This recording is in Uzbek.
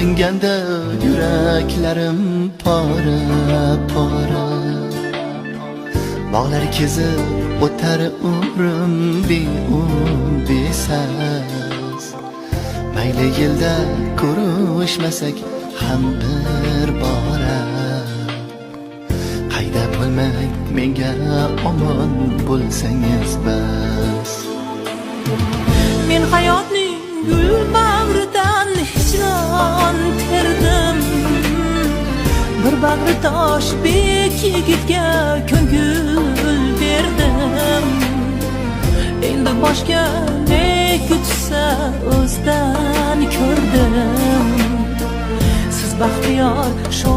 qilinganda yuraklarim pora pora. Bog'lar kezib o'tar umrim besas. Mayli yilda ko'rishmasak ham bir bora. Qayda bo'lmay menga omon bo'lsangiz bas. Men hayotning gul bag'ridan hijron terdim. Bir bag'ri tosh bek yigitga ko'ngil berdim. Endi boshqa ne kutsa o'zdan ko'rdim. Siz baxtiyor shu